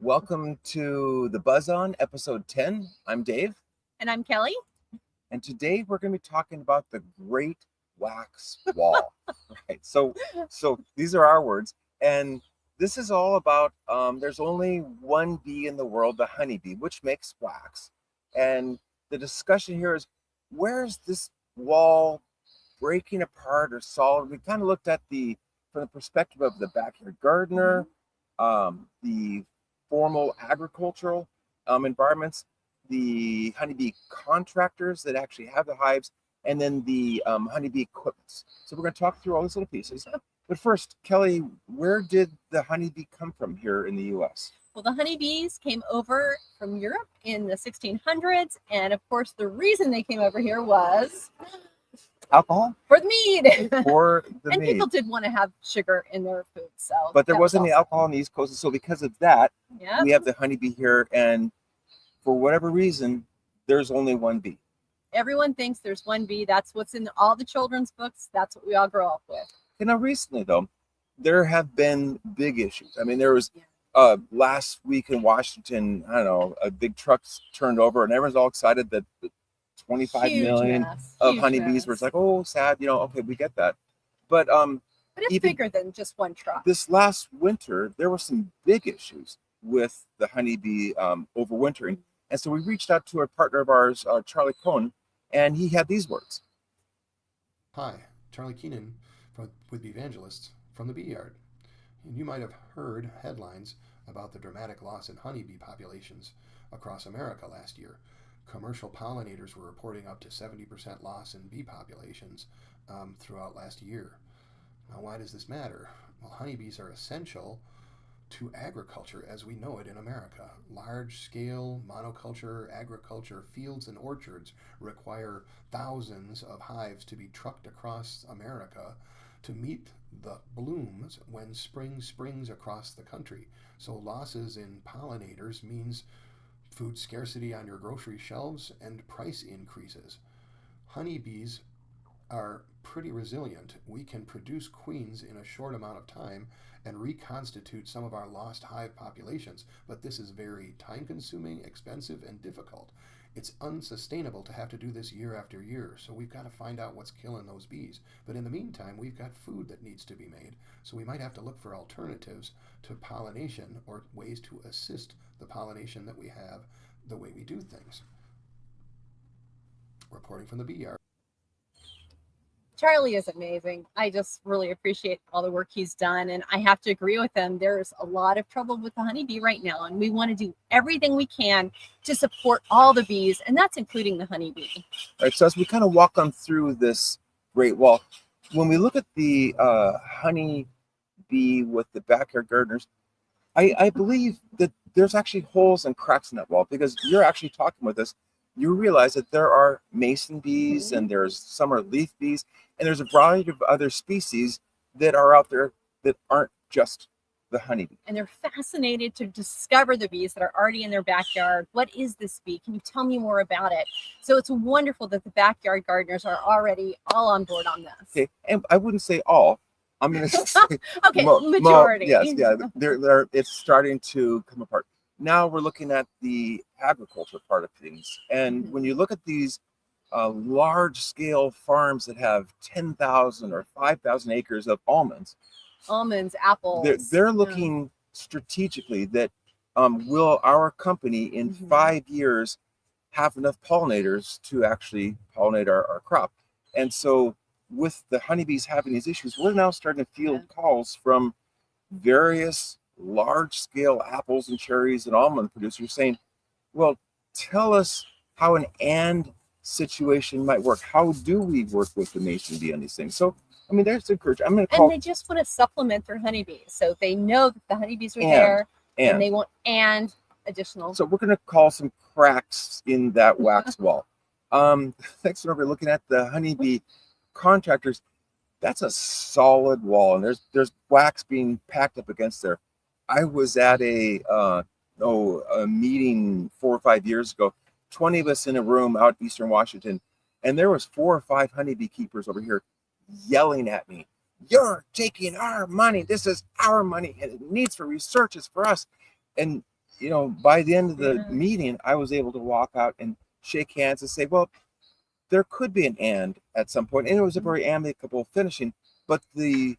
Welcome to the Buzz On, episode 10. I'm Dave. And I'm Kellie. And today we're going to be talking about the Great Wax Wall. Right. So these are our words. And this is all about, there's only one bee in the world, the honeybee, which makes wax. And the discussion here is, where's this wall breaking apart or solid? We kind of looked at from the perspective of the backyard gardener, the formal agricultural environments, the honeybee contractors that actually have the hives, and then the honeybee equipments. So we're going to talk through all these little pieces. But first, Kellie, where did the honeybee come from here in the U.S.? Well, the honeybees came over from Europe in the 1600s. And of course, the reason they came over here was alcohol? For the mead. And mead. People did want to have sugar in their food. But there wasn't any alcohol on the East Coast. So because of that, we have the honeybee here. And for whatever reason, there's only one bee. Everyone thinks there's one bee. That's what's in all the children's books. That's what we all grow up with. You know, recently, though, there have been big issues. I mean, there was last week in Washington, I don't know, a big truck turned over and everyone's all excited that 25 million of honeybees were like, oh, sad, okay, we get that. But it's bigger than just one truck. This last winter, there were some big issues with the honeybee overwintering. And so we reached out to a partner of ours, Charlie Koenen, and he had these words. Hi, Charlie Koenen with the Evangelists from the Bee Yard. And you might have heard headlines about the dramatic loss in honeybee populations across America last year. Commercial pollinators were reporting up to 70% loss in bee populations throughout last year. Now, why does this matter? Well, honeybees are essential to agriculture as we know it in America. Large-scale monoculture agriculture fields and orchards require thousands of hives to be trucked across America to meet the blooms when spring springs across the country. So losses in pollinators means food scarcity on your grocery shelves and price increases. Honeybees are pretty resilient. We can produce queens in a short amount of time and reconstitute some of our lost hive populations, but this is very time-consuming, expensive, and difficult. It's unsustainable to have to do this year after year, so we've got to find out what's killing those bees. But in the meantime, we've got food that needs to be made, so we might have to look for alternatives to pollination or ways to assist the pollination that we have the way we do things. Reporting from the Bee Yard. Charlie is amazing. I just really appreciate all the work he's done. And I have to agree with him. There's a lot of trouble with the honeybee right now. And we want to do everything we can to support all the bees. And that's including the honeybee. All right. So as we kind of walk on through this Great Wall, when we look at the honeybee with the backyard gardeners, I believe that there's actually holes and cracks in that wall, because you're actually talking with us. You realize that there are mason bees and some are leaf bees, and there's a variety of other species that are out there that aren't just the honeybee. And they're fascinated to discover the bees that are already in their backyard. What is this bee? Can you tell me more about it? So it's wonderful that the backyard gardeners are already all on board on this. Okay, and I wouldn't say all. I'm going to say majority. Yes, yeah, it's starting to come apart. Now we're looking at the agriculture part of things. And when you look at these large-scale farms that have 10,000 or 5,000 acres of almonds, apples, they're looking strategically that will our company in 5 years have enough pollinators to actually pollinate our crop? And so with the honeybees having these issues, we're now starting to field calls from various large-scale apples and cherries and almond producers saying, well, tell us how an and situation might work. How do we work with the mason bee on these things? So, I mean, there's encouragement. And they just want to supplement their honeybees. So they know that the honeybees are there and they want additional. So we're going to call some cracks in that wax wall. Next one, we're looking at the honeybee contractors. That's a solid wall, and there's wax being packed up against there. I was at a meeting 4 or 5 years ago, 20 of us in a room out in Eastern Washington, and there was 4 or 5 honeybee keepers over here yelling at me, "You're taking our money. This is our money, and it needs for research. It's for us." And by the end of the Yeah. meeting, I was able to walk out and shake hands and say, well, there could be an and at some point, and it was a very amicable finishing. But the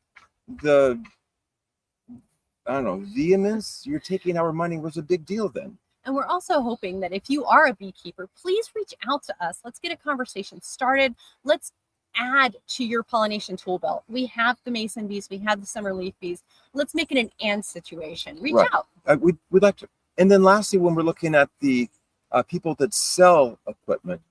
I don't know, vehemence, you're taking our money was a big deal then. And we're also hoping that if you are a beekeeper, please reach out to us. Let's get a conversation started. Let's add to your pollination tool belt. We have the mason bees, we have the summer leaf bees. Let's make it an and situation. Reach Right. out. We'd like to. And then lastly, when we're looking at the people that sell equipment,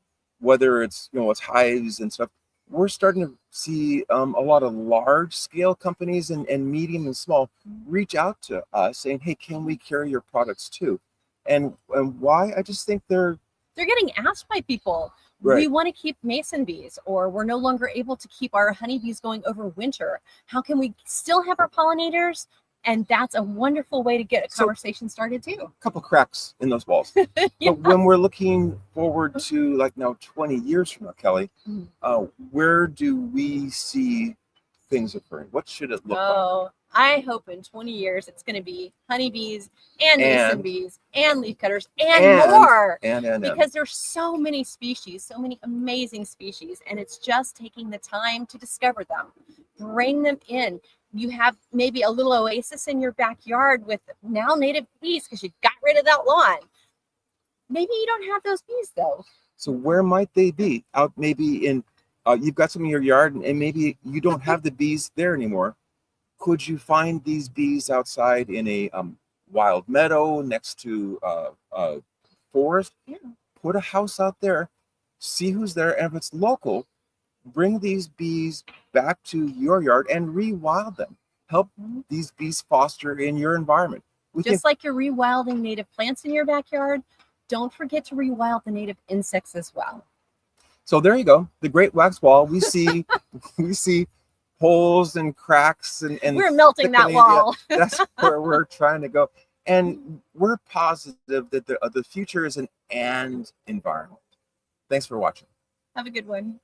whether it's it's hives and stuff, we're starting to see a lot of large scale companies and medium and small reach out to us saying, hey, can we carry your products too? And why? I just think they're getting asked by people. Right. We want to keep mason bees, or we're no longer able to keep our honeybees going over winter. How can we still have our pollinators? And that's a wonderful way to get a conversation started too. A couple cracks in those walls. Yeah. But when we're looking forward to like now 20 years from now, Kelly, where do we see things occurring? What should it look like? I hope in 20 years it's going to be honeybees and mason bees and leafcutters and more. Because there's so many species, so many amazing species, and it's just taking the time to discover them, bring them in. You have maybe a little oasis in your backyard with now native bees because you got rid of that lawn. Maybe you don't have those bees though. So where might they be? Out maybe in, you've got some in your yard and maybe you don't have the bees there anymore. Could you find these bees outside in a wild meadow next to a forest? Yeah. Put a house out there, see who's there, and if it's local, bring these bees back to your yard and rewild them. Help these bees foster in your environment. Just like you're rewilding native plants in your backyard, don't forget to rewild the native insects as well. So there you go, the Great Wax Wall. We see holes and cracks and we're melting that wall. That's where we're trying to go, and we're positive that the future is an and environment. Thanks for watching. Have a good one.